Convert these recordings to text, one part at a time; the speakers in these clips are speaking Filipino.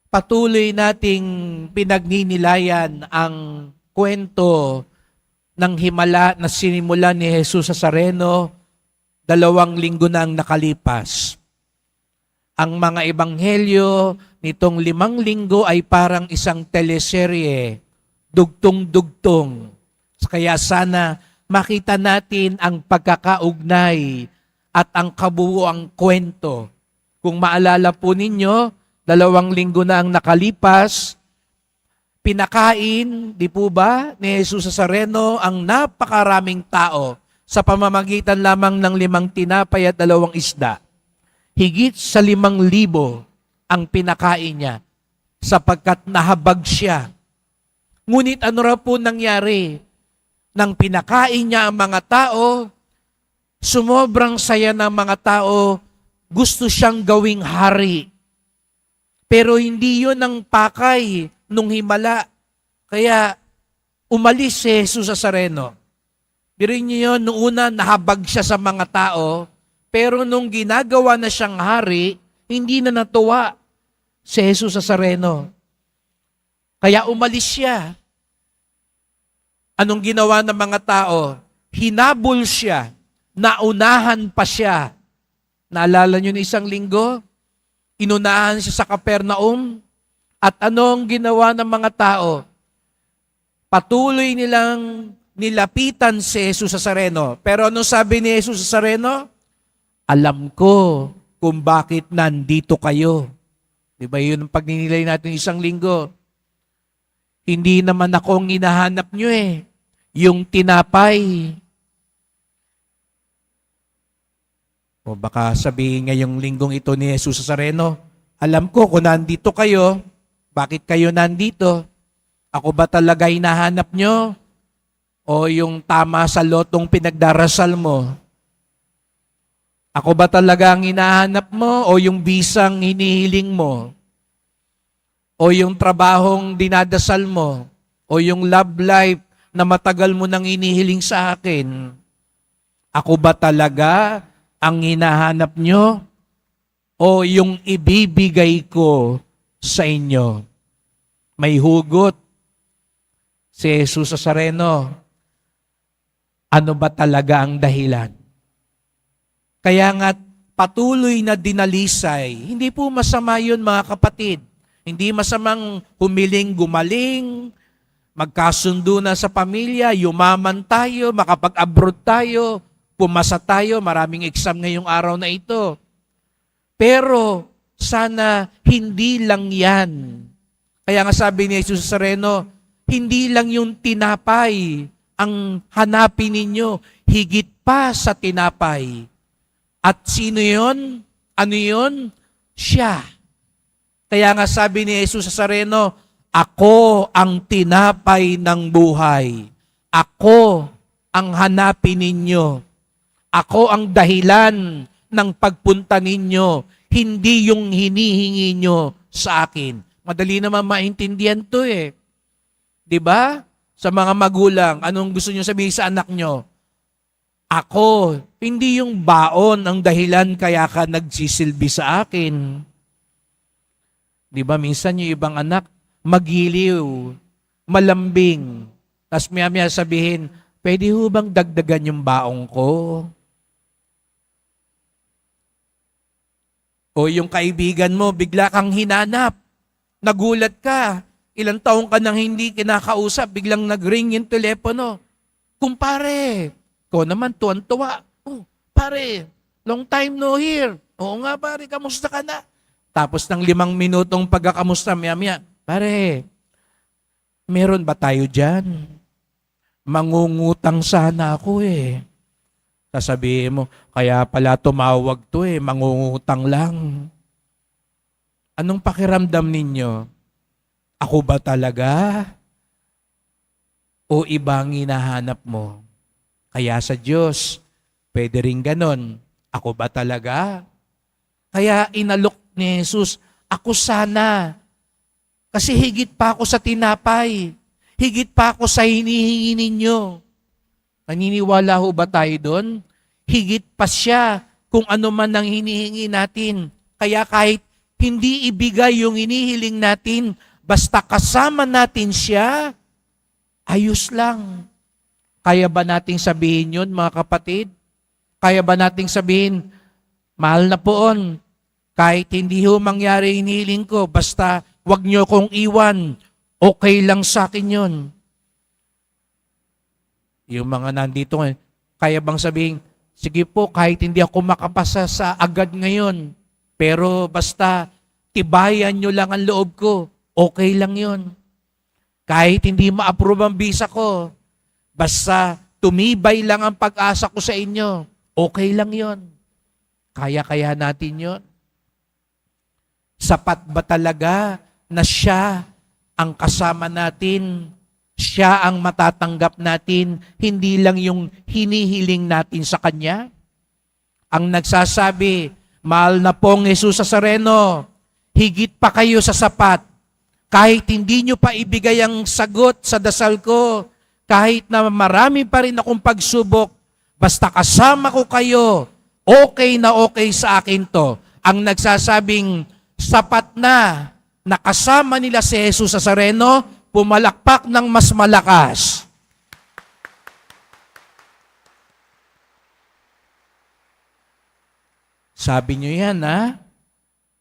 patuloy nating pinagninilayan ang kwento ng himala na sinimulan ni Jesus Nazareno 2 linggo na ang nakalipas. Ang mga ebanghelyo nitong 5 linggo ay parang isang teleserye, dugtong-dugtong. Kaya sana makita natin ang pagkakaugnay at ang kabuuang kwento. Kung maalala po ninyo, 2 linggo na ang nakalipas, pinakain, di po ba, ni Jesus Nazareno ang napakaraming tao sa pamamagitan lamang ng 5 tinapay at 2 isda. Higit sa 5,000 ang pinakain niya sapagkat nahabag siya. Ngunit ano raw po nangyari? Nang pinakain niya ang mga tao, sumobrang saya ng mga tao, gusto siyang gawing hari. Pero hindi yun ang pakay nung himala. Kaya umalis si Jesus Nazareno. Biruin niyo yun, noong una nahabag siya sa mga tao, pero nung ginagawa na siyang hari, hindi na natuwa si Jesus Nazareno. Kaya umalis siya. Anong ginawa ng mga tao? Hinabol siya. Naunahan pa siya. Naalala niyo na 1 linggo? Inunahan siya sa Capernaum. At anong ginawa ng mga tao? Patuloy nilang nilapitan si Jesus Nazareno. Pero anong sabi ni Jesus Nazareno? Alam ko kung bakit nandito kayo. Di ba yun ang pagninilay natin 1 linggo? Hindi naman ako ang hinahanap nyo eh. Yung tinapay. O baka sabihin ngayong linggong ito ni Jesus Nazareno, alam ko kung nandito kayo, bakit kayo nandito? Ako ba talaga hinahanap nyo? O yung tama sa lotong pinagdarasal mo? Ako ba talaga ang hinahanap mo? O yung bisang hinihiling mo? O yung trabahong dinadasal mo? O yung love life na matagal mo nang hinihiling sa akin? Ako ba talaga ang hinahanap nyo? O yung ibibigay ko sa inyo? May hugot si Jesus Nazareno. Ano ba talaga ang dahilan? Kaya nga patuloy na dinalisay. Hindi po masama yun mga kapatid. Hindi masamang humiling gumaling, magkasundo na sa pamilya, yumaman tayo, makapag-abroad tayo, pumasa tayo, maraming exam ngayong araw na ito. Pero sana hindi lang yan. Kaya nga sabi ni Jesus Nazareno, hindi lang yung tinapay ang hanapin ninyo, higit pa sa tinapay. At sino yun? Ano yun? Siya. Kaya nga sabi ni Jesus Nazareno, ako ang tinapay ng buhay. Ako ang hanapin ninyo. Ako ang dahilan ng pagpunta ninyo, hindi yung hinihingi nyo sa akin. Madali naman maintindihan to eh. 'Di ba? Sa mga magulang, anong gusto nyo sabihin sa anak nyo? Ako, hindi yung baon ang dahilan kaya ka nagsisilbi sa akin. 'Di ba? Minsan yung ibang anak, magiliw, malambing. Tapos maya-maya sabihin, pwede ho bang dagdagan yung baong ko? O yung kaibigan mo, bigla kang hinanap. Nagulat ka. Ilang taong ka nang hindi kinakausap, biglang nag-ring yung telepono. Kumpare, ko naman tuwan-tuwa. Oh, pare, long time no hear. Oo nga pare, kamusta ka na? Tapos ng 5 minutong pagkakamusta, maya-maya, pare, meron ba tayo dyan? Mangungutang sana ako eh. Sasabihin mo, kaya pala tumawag to eh, mangungutang lang. Anong pakiramdam ninyo? Ako ba talaga? O ibang hinahanap mo? Kaya sa Diyos, pwede rin ganon. Ako ba talaga? Kaya inalok ni Jesus, ako sana. Kasi higit pa ako sa tinapay. Higit pa ako sa hinihingi ninyo. Naniniwala ho ba tayo doon? Higit pa siya kung ano man ang hinihingi natin. Kaya kahit hindi ibigay yung inihiling natin, basta kasama natin siya, ayos lang. Kaya ba nating sabihin yun, mga kapatid? Kaya ba nating sabihin, mahal na poon, kahit hindi ho mangyari inihiling ko, basta wag nyo kong iwan, okay lang sa akin yun. Yung mga nandito ngayon, kaya bang sabihin, sige po, kahit hindi ako makapasa sa agad ngayon, pero basta tibayan nyo lang ang loob ko, okay lang yun. Kahit hindi ma-approve ang visa ko, basta tumibay lang ang pag-asa ko sa inyo, okay lang yun. Kaya natin yun. Sapat ba talaga na siya ang kasama natin? Siya ang matatanggap natin, hindi lang yung hinihiling natin sa Kanya? Ang nagsasabi, mahal na pong Jesus Nazareno, higit pa kayo sa sapat. Kahit hindi nyo pa ibigay ang sagot sa dasal ko, kahit na marami pa rin akong pagsubok, basta kasama ko kayo, okay na okay sa akin to. Ang nagsasabing, sapat na nakasama nila si Jesus Nazareno, pumalakpak ng mas malakas. Sabi nyo yan, ha?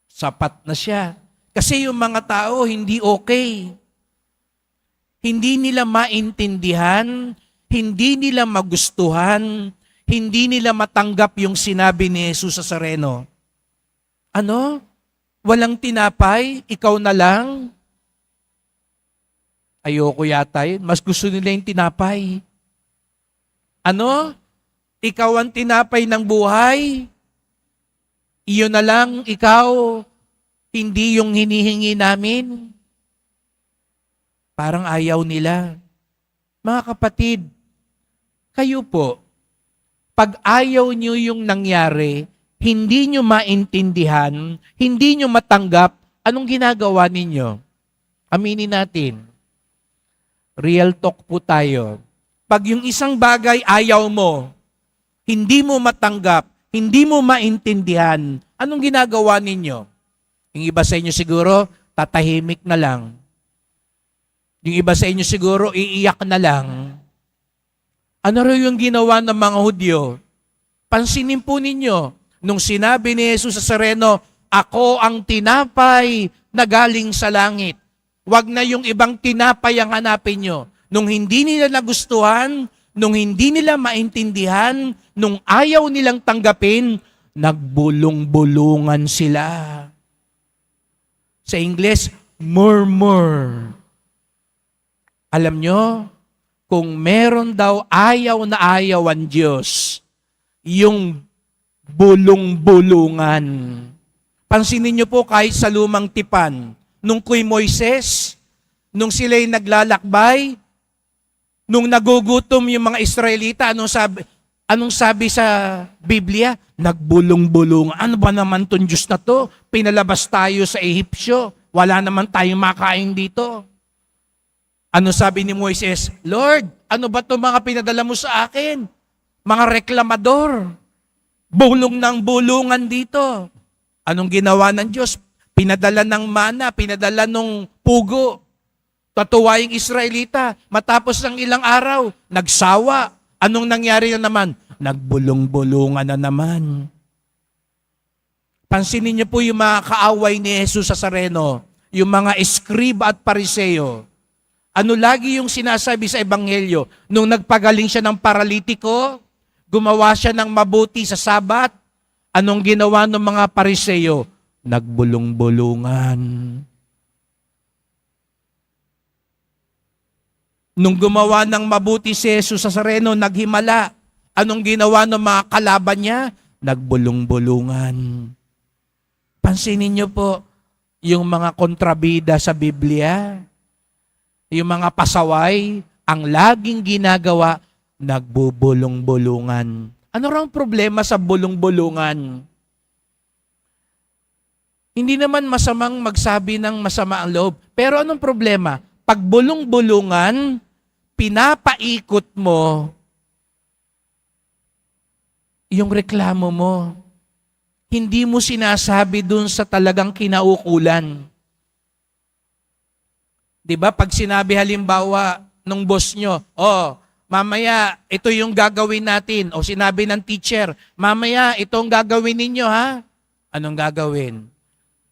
Sapat na siya. Kasi yung mga tao, hindi okay. Hindi nila maintindihan, hindi nila magustuhan, hindi nila matanggap yung sinabi ni Jesus Nazareno. Ano? Walang tinapay? Ikaw na lang? Ayoko yata yun. Mas gusto nila yung tinapay. Ano? Ikaw ang tinapay ng buhay? Iyon na lang, ikaw, hindi yung hinihingi namin? Parang ayaw nila. Mga kapatid, kayo po, pag ayaw nyo yung nangyari, hindi nyo maintindihan, hindi nyo matanggap, anong ginagawa ninyo? Aminin natin. Real talk po tayo. Pag yung isang bagay ayaw mo, hindi mo matanggap, hindi mo maintindihan, anong ginagawa ninyo? Yung iba sa inyo siguro, tatahimik na lang. Yung iba sa inyo siguro, iiyak na lang. Ano rin yung ginawa ng mga Hudyo? Pansinin po ninyo, nung sinabi ni Jesus Nazareno, ako ang tinapay na galing sa langit. Wag na yung ibang tinapay ang hanapin nyo. Nung hindi nila nagustuhan, nung hindi nila maintindihan, nung ayaw nilang tanggapin, nagbulong-bulungan sila. Sa English, murmur. Alam nyo, kung meron daw ayaw na ayaw ang Diyos, yung bulong-bulungan. Pansinin nyo po kahit sa lumang tipan, nung kay Moises, nung sila'y naglalakbay, nung nagugutom yung mga Israelita, anong sabi sa Biblia? Nagbulong-bulungan. Ano ba naman tong Diyos na to? Pinalabas tayo sa Ehipsyo. Wala naman tayong makain dito. Ano sabi ni Moises? Lord, ano ba to mga pinadala mo sa akin? Mga reklamador. Bulong ng bulungan dito. Anong ginawa ng Diyos? Pinadala ng mana, pinadala ng pugo. Tatuwa yung Israelita. Matapos ng ilang araw, nagsawa. Anong nangyari na naman? Nagbulong-bulungan na naman. Pansinin niyo po yung mga kaaway ni Jesus Nazareno, yung mga eskriba at pariseo. Ano lagi yung sinasabi sa Ebanghelyo? Nung nagpagaling siya ng paralitiko, gumawa siya ng mabuti sa Sabat, anong ginawa ng mga pariseo? Nagbulong-bulungan. Nung gumawa ng mabuti si Jesus Nazareno, naghimala. Anong ginawa ng mga kalaban niya? Nagbulong-bulungan. Pansinin niyo po, yung mga kontrabida sa Biblia, yung mga pasaway, ang laging ginagawa, nagbubulong-bulungan. Ano raw problema sa bulong-bulungan? Hindi naman masamang magsabi ng masama ang loob. Pero anong problema? Pag bulong-bulungan, pinapaikot mo yung reklamo mo. Hindi mo sinasabi dun sa talagang kinaukulan. Di ba? Pag sinabi halimbawa nung boss nyo, mamaya ito yung gagawin natin. O sinabi ng teacher, mamaya itong gagawin ninyo ha. Anong gagawin?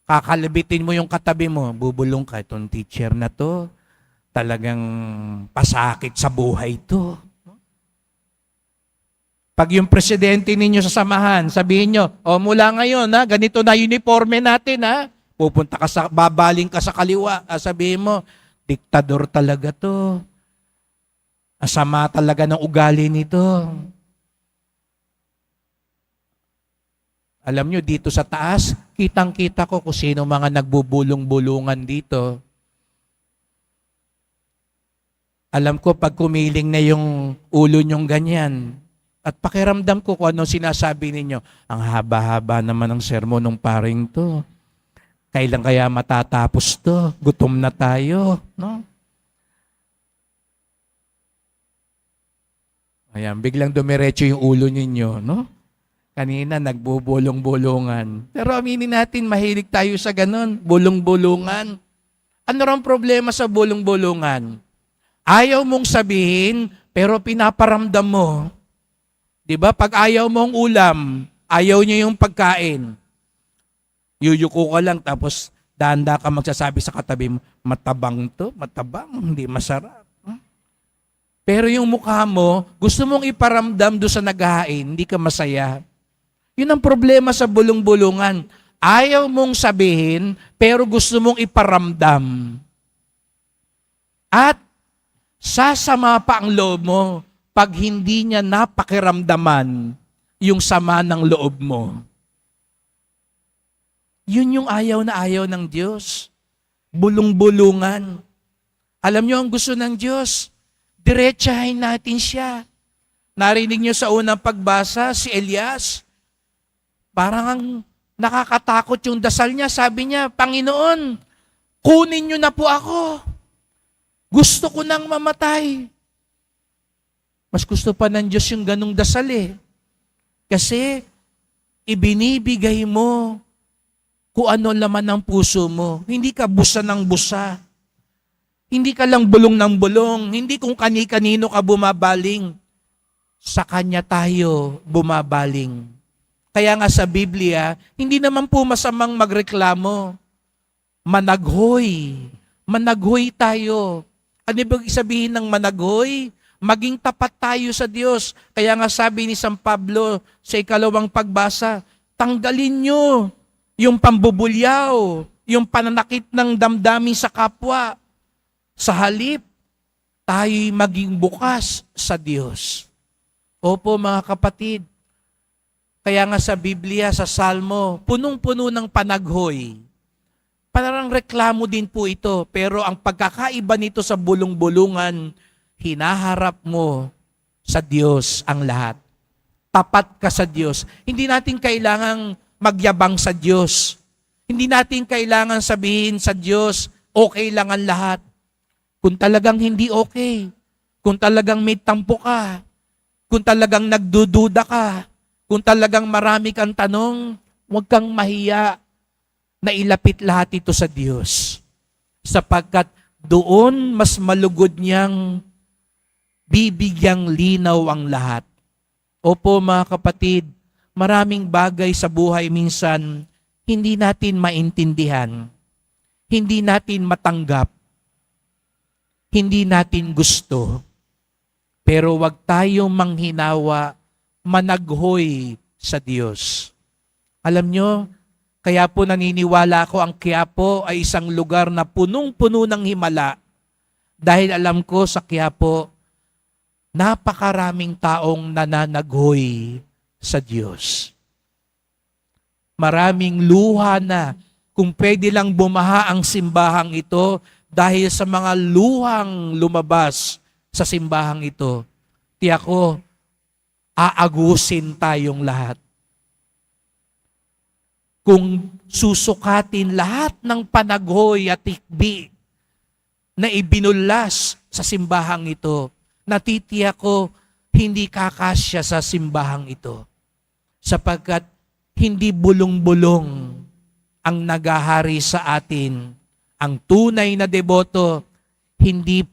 Kakalabitin mo yung katabi mo, bubulong ka, itong teacher na to, talagang pasakit sa buhay to. Pag yung presidente ninyo sa samahan, sabihin nyo, mula ngayon, ha, ganito na uniforme natin, ha. Babaling ka sa kaliwa, sabihin mo, diktador talaga to. Asama talaga ng ugali nito. Alam nyo, dito sa taas, kitang-kita ko kung sino mga nagbubulong-bulungan dito. Alam ko, pag kumiling na yung ulo nyong ganyan, at pakiramdam ko kung ano sinasabi ninyo, ang haba-haba naman ng sermon ng paring to. Kailan kaya matatapos to? Gutom na tayo. No? Ayan, biglang dumiretso yung ulo ninyo. No? Kanina, nagbubulong-bulungan. Pero aminin natin, mahilig tayo sa ganun. Bulong-bulungan. Ano rang problema sa bulong-bulungan? Ayaw mong sabihin, pero pinaparamdam mo. Diba? Pag ayaw mong ulam, ayaw niya yung pagkain. Yuyuko ka lang, tapos danda ka magsasabi sa katabi mo, matabang to, matabang, hindi masarap. Pero yung mukha mo, gusto mong iparamdam doon sa naghahain, hindi ka masaya. Yun ang problema sa bulong-bulungan. Ayaw mong sabihin, pero gusto mong iparamdam. At sasama pa ang loob mo pag hindi niya napakiramdaman yung sama ng loob mo. Yun yung ayaw na ayaw ng Diyos. Bulong-bulungan. Alam niyo ang gusto ng Diyos? Diretsahin natin siya. Narinig niyo sa unang pagbasa, si Elias, parang ang nakakatakot yung dasal niya. Sabi niya, Panginoon, kunin niyo na po ako. Gusto ko nang mamatay. Mas gusto pa ng Diyos yung ganong dasal eh. Kasi ibinibigay mo kung ano laman ng puso mo. Hindi ka busa ng busa. Hindi ka lang bulong ng bulong. Hindi kung kani-kanino ka bumabaling. Sa Kanya tayo bumabaling. Kaya nga sa Biblia, hindi naman po masamang magreklamo. Managhoy. Managhoy tayo. Ano ibig sabihin ng managhoy? Maging tapat tayo sa Diyos. Kaya nga sabi ni San Pablo sa 2 pagbasa, tanggalin nyo yung pambubulyaw, yung pananakit ng damdamin sa kapwa. Sa halip, tayo'y maging bukas sa Diyos. Opo mga kapatid, kaya nga sa Biblia, sa Salmo, punong-puno ng panaghoy. Parang reklamo din po ito, pero ang pagkakaiba nito sa bulong-bulungan, hinaharap mo sa Diyos ang lahat. Tapat ka sa Diyos. Hindi natin kailangang magyabang sa Diyos. Hindi natin kailangan sabihin sa Diyos, okay lang ang lahat. Kung talagang hindi okay, kung talagang may tampo ka, kung talagang nagdududa ka, kung talagang marami kang tanong, huwag kang mahiya na ilapit lahat ito sa Diyos. Sapagkat doon mas malugod niyang bibigyang linaw ang lahat. Opo mga kapatid, maraming bagay sa buhay minsan hindi natin maintindihan, hindi natin matanggap, hindi natin gusto. Pero wag tayong manghinawa, managhoy sa Diyos. Alam nyo, kaya po naniniwala ako ang Quiapo ay isang lugar na punong-puno ng himala dahil alam ko sa Quiapo, napakaraming taong nananaghoy sa Diyos. Maraming luha na kung pwede lang bumaha ang simbahang ito dahil sa mga luhang lumabas sa simbahang ito. Tiyak ko, aagusin tayong lahat. Kung susukatin lahat ng panaghoy at tikbi na ibinullas sa simbahang ito, natitiyak ko, hindi kakasya sa simbahang ito. Sapagkat hindi bulong-bulong ang nagahari sa atin. Ang tunay na deboto, hindi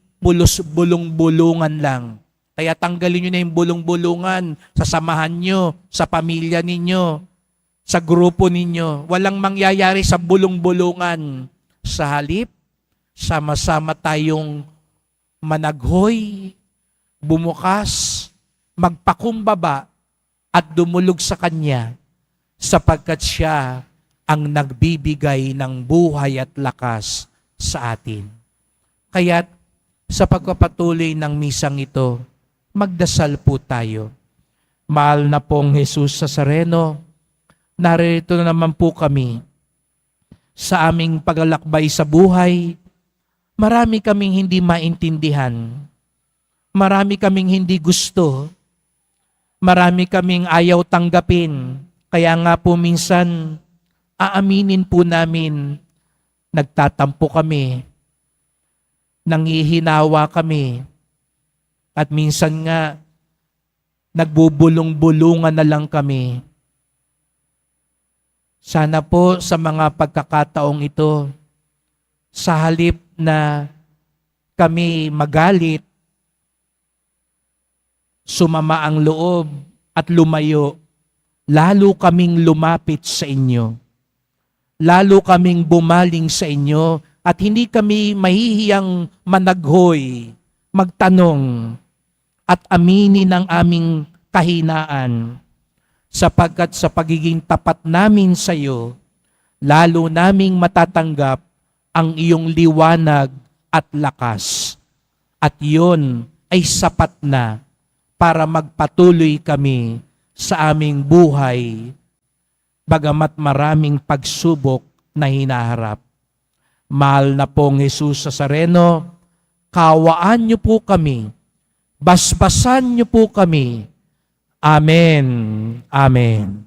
bulong-bulungan lang. Kaya tanggalin nyo na yung bulong-bulungan sa samahan nyo, sa pamilya ninyo, sa grupo ninyo. Walang mangyayari sa bulong-bulungan. Sa halip, sama-sama tayong managhoy, bumukas, magpakumbaba, at dumulog sa Kanya, sapagkat Siya ang nagbibigay ng buhay at lakas sa atin. Kaya't sa pagpapatuloy ng misang ito, magdasal po tayo. Mahal na pong Jesus Nazareno, narito na naman po kami sa aming paglalakbay sa buhay. Marami kaming hindi maintindihan. Marami kaming hindi gusto. Marami kaming ayaw tanggapin. Kaya nga po minsan, aaminin po namin, nagtatampo kami, nangihinawa kami, at minsan nga, nagbubulong-bulungan na lang kami. Sana po sa mga pagkakataong ito, sa halip na kami magalit, sumama ang loob at lumayo, lalo kaming lumapit sa inyo. Lalo kaming bumaling sa inyo at hindi kami mahihiyang managhoy, magtanong at aminin ang aming kahinaan. Sapagkat sa pagiging tapat namin sa iyo, lalo naming matatanggap ang iyong liwanag at lakas. At iyon ay sapat na para magpatuloy kami sa aming buhay, bagamat maraming pagsubok na hinaharap. Mahal na pong Jesus Nazareno, kawaan niyo po kami, basbasan niyo po kami. Amen. Amen.